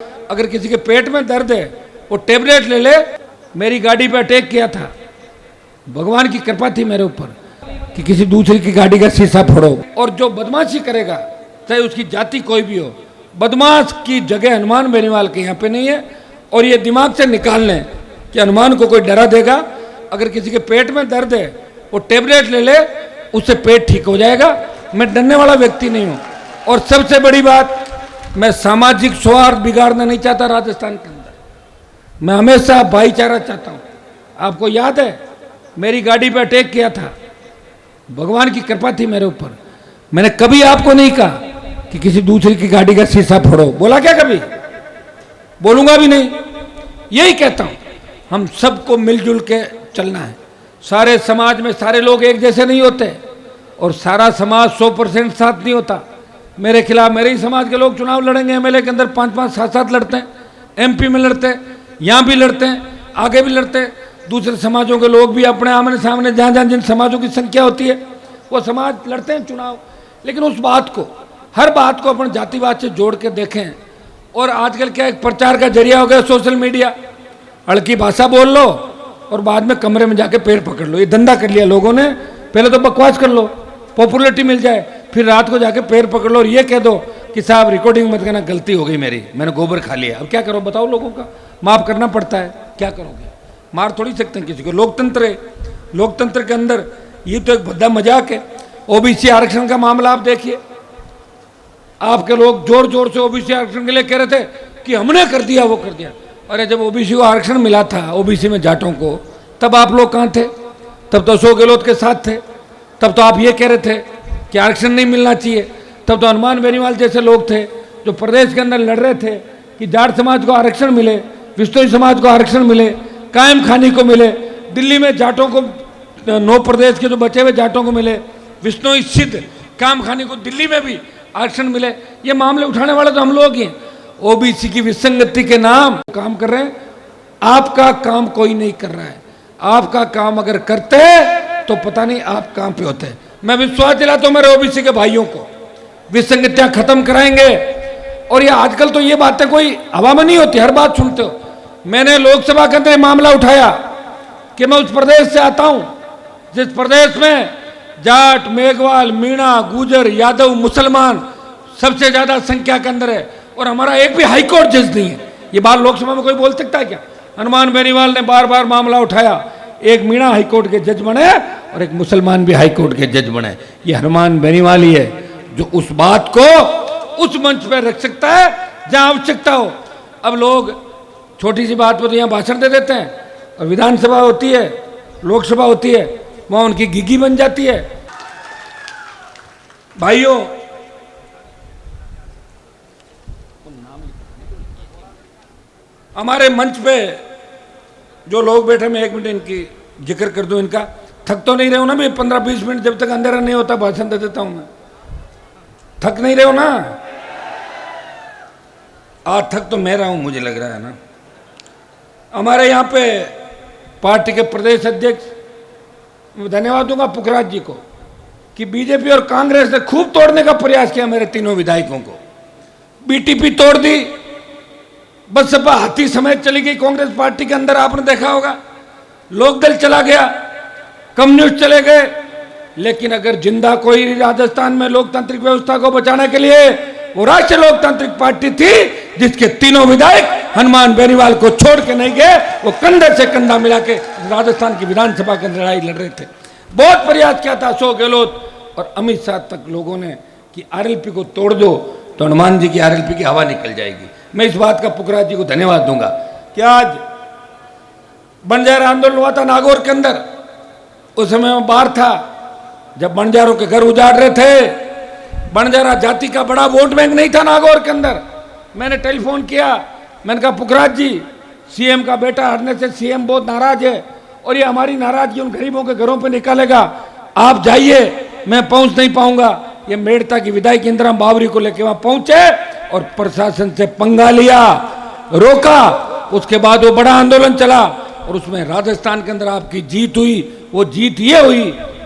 अगर किसी के पेट में दर्द है वो टेबलेट ले ले। मेरी गाड़ी पे अटैक किया था, भगवान की कृपा थी मेरे ऊपर कि किसी दूसरे की गाड़ी का शीशा फोड़ो। और जो बदमाशी करेगा चाहे उसकी जाति कोई भी हो, बदमाश की जगह हनुमान बेनीवाल के यहाँ पे नहीं है। और ये दिमाग से निकाल लें कि हनुमान को कोई डरा देगा। अगर किसी के पेट में दर्द है वो टेबलेट ले ले, उससे पेट ठीक हो जाएगा। मैं डरने वाला व्यक्ति नहीं हूँ। और सबसे बड़ी बात, मैं सामाजिक सौहार्द बिगाड़ना नहीं चाहता राजस्थान के अंदर। मैं हमेशा भाईचारा चाहता हूँ। आपको याद है मेरी गाड़ी पे अटैक किया था, भगवान की कृपा थी मेरे ऊपर। मैंने कभी आपको नहीं कहा कि किसी दूसरे की गाड़ी का शीशा फोड़ो, बोला क्या? कभी बोलूंगा भी नहीं। यही कहता हूँ, हम सबको मिलजुल के चलना है। सारे समाज में सारे लोग एक जैसे नहीं होते और सारा समाज 100% साथ नहीं होता। मेरे खिलाफ मेरे ही समाज के लोग चुनाव लड़ेंगे, एमएलए के अंदर 5-5, 7-7 लड़ते हैं, एमपी में लड़ते हैं, यहाँ भी लड़ते हैं, आगे भी लड़ते हैं। दूसरे समाजों के लोग भी अपने आमने सामने जहाँ जहाँ जिन समाजों की संख्या होती है वो समाज लड़ते हैं चुनाव। लेकिन उस बात को, हर बात को अपन जातिवाद से जोड़ के देखें। और आजकल क्या एक प्रचार का जरिया हो गया सोशल मीडिया, हल्की भाषा बोल लो और बाद में कमरे में जाके पैर पकड़ लो। ये धंधा कर लिया लोगों ने। पहले तो बकवास कर लो, पॉपुलरिटी मिल जाए, फिर रात को जाके पैर पकड़ लो और ये कह दो कि साहब रिकॉर्डिंग मत करना, गलती हो गई मेरी, मैंने गोबर खा लिया। अब क्या करो बताओ? लोगों का माफ करना पड़ता है, क्या करोगे? मार थोड़ी सकते हैं किसी को। लोकतंत्र है, लोकतंत्र के अंदर ये तो एक भद्दा मजाक है। ओबीसी आरक्षण का मामला आप देखिए, आपके लोग जोर जोर से ओबीसी आरक्षण के लिए कह रहे थे कि हमने कर दिया, वो कर दिया। अरे जब ओबीसी को आरक्षण मिला था, ओबीसी में जाटों को, तब आप लोग कहाँ थे? तब तो अशोक गहलोत के साथ थे। तब तो आप ये कह रहे थे कि आरक्षण नहीं मिलना चाहिए। तब तो हनुमान बेनीवाल जैसे लोग थे जो प्रदेश के अंदर लड़ रहे थे कि जाट समाज को आरक्षण मिले, विश्नोई समाज को आरक्षण मिले, कायम खानी को मिले, दिल्ली में जाटों को, 9 प्रदेश के जो बचे हुए जाटों को मिले, विश्नोई सिद्ध कायम खानी को दिल्ली में भी आरक्षण मिले। ये मामले उठाने वाले तो हम लोग ही हैं। ओबीसी की विसंगति के नाम काम कर रहे हैं। आपका काम कोई नहीं कर रहा है। आपका काम अगर करते तो पता नहीं आप कहां पे होते। मैं विश्वास दिलाता हूं मेरे ओबीसी के भाइयों को, विसंगतियां खत्म कराएंगे। और ये आजकल तो ये बातें कोई हवा में नहीं होती, हर बात सुनते हो। मैंने लोकसभा के अंदर मामला उठाया कि मैं उस प्रदेश से आता हूं जिस प्रदेश में जाट, मेघवाल, मीणा, गुजर, यादव, मुसलमान सबसे ज्यादा संख्या के अंदर है और हमारा एक भी हाईकोर्ट जज नहीं है। ये बात लोकसभा में कोई बोल सकता है क्या? हनुमान बेनीवाल ने बार बार मामला उठाया, एक मीणा हाईकोर्ट के जज बने और एक मुसलमान भी हाईकोर्ट के जज बने। ये हनुमान बेनीवाल ही है जो उस बात को उस मंच पर रख सकता है जहां आवश्यकता हो। अब लोग छोटी सी बात पर तो यहाँ भाषण दे देते हैं और विधानसभा होती है, लोकसभा होती है, वहां उनकी गिगी बन जाती है। भाइयों, हमारे मंच पे जो लोग बैठे, मैं 1 मिनट इनकी जिक्र कर दूं। इनका थक तो नहीं रहे हो ना? मैं 15-20 मिनट जब तक अंधेरा नहीं होता भाषण दे देता हूं। मैं थक नहीं रहे हो ना? आज थक तो मैं रहा हूं, मुझे लग रहा है ना। हमारे यहाँ पे पार्टी के प्रदेश अध्यक्ष, धन्यवाद दूंगा पुखराज जी को कि बीजेपी और कांग्रेस ने खूब तोड़ने का प्रयास किया मेरे तीनों विधायकों को। बीटीपी तोड़ दी, बसपा हाथी समेत चली गई कांग्रेस पार्टी के अंदर, आपने देखा होगा। लोकदल चला गया, कम्युनिस्ट चले गए। लेकिन अगर जिंदा कोई राजस्थान में लोकतांत्रिक व्यवस्था को बचाने के लिए, वो राष्ट्रीय लोकतांत्रिक पार्टी थी जिसके तीनों विधायक हनुमान बेनीवाल को छोड़ के नहीं गए। वो कंधे से कंधा मिला के राजस्थान की विधानसभा के अंदर लड़ाई लड़ रहे थे। बहुत प्रयास किया था अशोक गहलोत और अमित शाह तक लोगों ने कि आरएलपी को तोड़ दो तो हनुमान जी की आरएलपी की हवा निकल जाएगी। मैं इस बात का पुखराज जी को धन्यवाद दूंगा कि आज बंजारा आंदोलन हुआ था नागौर के अंदर, उस समय मैं बाहर था जब बंजारों के घर उजाड़ रहे थे। बंजारा जाति का बड़ा वोट बैंक नहीं था नागौर के अंदर। मैंने टेलीफोन किया, मैंने कहा पुखराज जी, सीएम का बेटा हटने से सीएम बहुत नाराज है और ये हमारी नाराजगी उन गरीबों के घरों पे निकालेगा, आप जाइए, मैं पहुंच नहीं पाऊंगा। ये मेड़ता की विधायक इंदिरा बावरी को लेकर वहां पहुंचे और प्रशासन से पंगा लिया, रोका। उसके बाद वो बड़ा आंदोलन चला और उसमें राजस्थान के अंदर आपकी जीत हुई। वो जीत ये हुई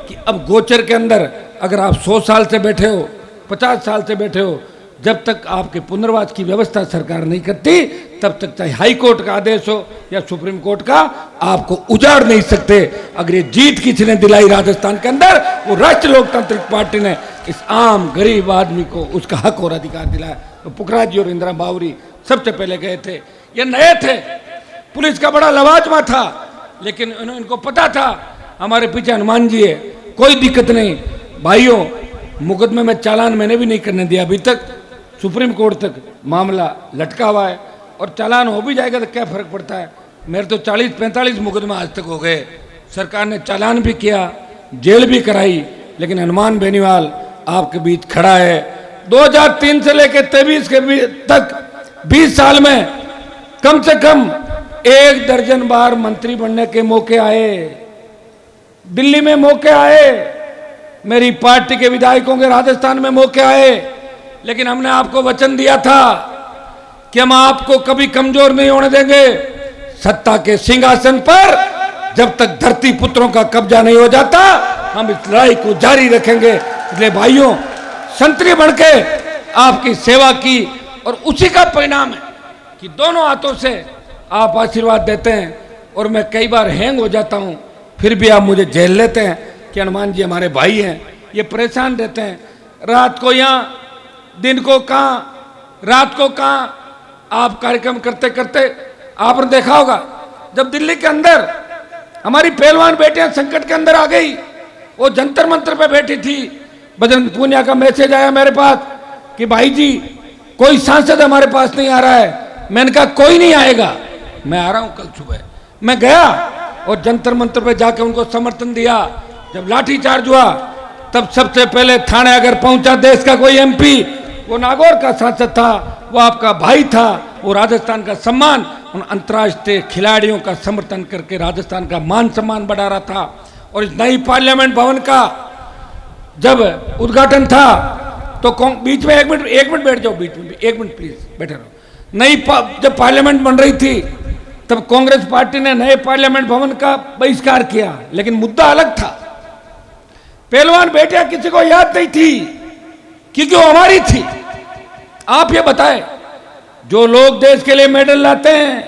कि अब गोचर के अंदर अगर आप 100 साल से बैठे हो, 50 साल से बैठे हो, जब तक आपके पुनर्वास की व्यवस्था सरकार नहीं करती तब तक चाहे हाई कोर्ट का आदेश हो या सुप्रीम कोर्ट का, आपको उजाड़ नहीं सकते। अगर ये जीत किसी ने दिलाई राजस्थान के अंदर, वो राष्ट्रीय लोकतांत्रिक पार्टी ने इस आम गरीब आदमी को उसका हक और अधिकार दिलाया। तो पुखराज जी और इंदिरा बावरी सबसे पहले गए थे। ये नए थे, पुलिस का बड़ा लवाजमा था, लेकिन इनको पता था हमारे पीछे हनुमान जी है, कोई दिक्कत नहीं। भाइयों, मुकदमे में चालान मैंने भी नहीं करने दिया अभी तक, सुप्रीम कोर्ट तक मामला लटका हुआ है, और चालान हो भी जाएगा तो क्या फर्क पड़ता है। मेरे तो 40-45 मुकदमा आज तक हो गए, सरकार ने चालान भी किया, जेल भी कराई, लेकिन हनुमान बेनीवाल आपके बीच खड़ा है। 2003 से लेकर 23 के तक 20 साल में कम से कम 1 दर्जन बार मंत्री बनने के मौके आए, दिल्ली में मौके आए, मेरी पार्टी के विधायकों के राजस्थान में मौके आए, लेकिन हमने आपको वचन दिया था कि हम आपको कभी कमजोर नहीं होने देंगे। सत्ता के सिंहासन पर जब तक धरती पुत्रों का कब्जा नहीं हो जाता, हम इस लड़ाई को जारी रखेंगे। इसलिए भाइयों, संतरी बनके आपकी सेवा की, और उसी का परिणाम है कि दोनों हाथों से आप आशीर्वाद देते हैं, और मैं कई बार हैंग हो जाता हूं, फिर भी आप मुझे झेल लेते हैं कि हनुमान जी हमारे भाई हैं। ये परेशान रहते हैं, रात को यहाँ, दिन को कहाँ, रात को कहाँ। आप कार्यक्रम करते करते आपने देखा होगा, जब दिल्ली के अंदर हमारी पहलवान बेटियां संकट के अंदर आ गई, वो जंतर मंतर पे बैठी थी, बजरंग पूनिया का मैसेज आया मेरे पास कि भाई जी कोई सांसद हमारे पास नहीं आ रहा है। मैंने कहा कोई नहीं आएगा, मैं आ रहा हूं कल सुबह। मैं गया और जंतर मंतर पे जाके उनको समर्थन दिया। जब लाठीचार्ज हुआ तब सबसे पहले थाने अगर पहुंचा देश का कोई एमपी, वो नागौर का सांसद था, वो आपका भाई था, वो राजस्थान का सम्मान, उन अंतर्राष्ट्रीय खिलाड़ियों का समर्थन करके राजस्थान का मान सम्मान बढ़ा रहा था। और इस नई पार्लियामेंट भवन का जब उद्घाटन था तो बीच में एक मिनट बैठ जाओ, बीच में 1 मिनट प्लीज बैठे रहो। जब पार्लियामेंट बन रही थी तब कांग्रेस पार्टी ने नए पार्लियामेंट भवन का बहिष्कार किया, लेकिन मुद्दा अलग था। पहलवान बेटियां किसी को याद नहीं थी, क्योंकि वो हमारी थी। आप ये बताएं, जो लोग देश के लिए मेडल लाते हैं,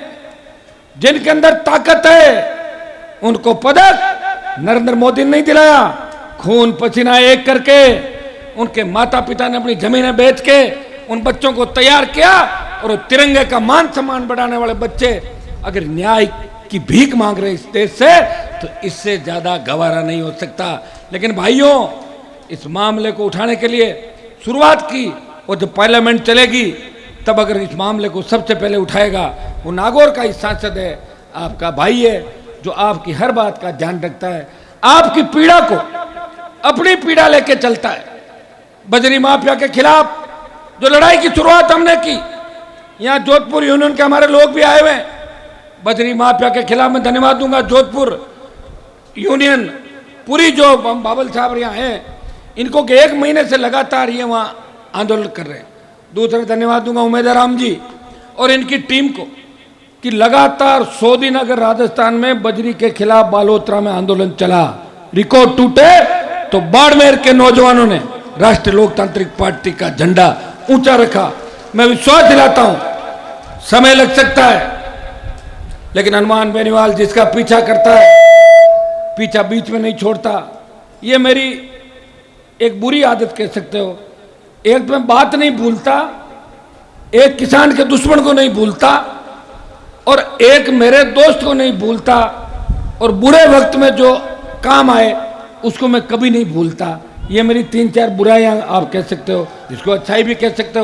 जिनके अंदर ताकत है, उनको पदक नरेंद्र मोदी ने नहीं दिलाया। खून पसीना एक करके उनके माता पिता ने अपनी जमीनें बेच के उन बच्चों को तैयार किया, और वो तिरंगे का मान सम्मान बढ़ाने वाले बच्चे अगर न्याय की भीख मांग रहे इस देश से, तो इससे ज्यादा गवारा नहीं हो सकता। लेकिन भाइयों, इस मामले को उठाने के लिए शुरुआत की, और जब पार्लियामेंट चलेगी तब अगर इस मामले को सबसे पहले उठाएगा, वो नागौर का ही सांसद है, आपका भाई है, जो आपकी हर बात का ध्यान रखता है, आपकी पीड़ा को अपनी पीड़ा लेके चलता है। बजरी माफिया के खिलाफ जो लड़ाई की शुरुआत हमने की, यहाँ जोधपुर यूनियन के हमारे लोग भी आए हुए हैं। बजरी माफिया के खिलाफ मैं धन्यवाद दूंगा जोधपुर यूनियन पूरी, जो बाबल साहब यहाँ हैं, इनको 1 महीने से लगातार ये वहाँ आंदोलन कर रहे हैं। दूसरा धन्यवाद दूंगा उमेदराम जी और इनकी टीम को कि लगातार 100 दिन अगर राजस्थान में बजरी के खिलाफ बालोतरा में आंदोलन चला, रिकॉर्ड टूटे, तो बाड़मेर के नौजवानों ने राष्ट्रीय लोकतांत्रिक पार्टी का झंडा ऊंचा रखा। मैं विश्वास दिलाता हूं, समय लग सकता है, लेकिन हनुमान बेनीवाल जिसका पीछा करता है, पीछा बीच में नहीं छोड़ता। ये मेरी एक बुरी आदत कह सकते हो। एक मैं बात नहीं भूलता, एक किसान के दुश्मन को नहीं भूलता, और एक मेरे दोस्त को नहीं भूलता, और बुरे वक्त में जो काम आए उसको मैं कभी नहीं भूलता। ये मेरी 3-4 बुराइयां आप कह सकते हो, जिसको अच्छाई भी कह सकते हो।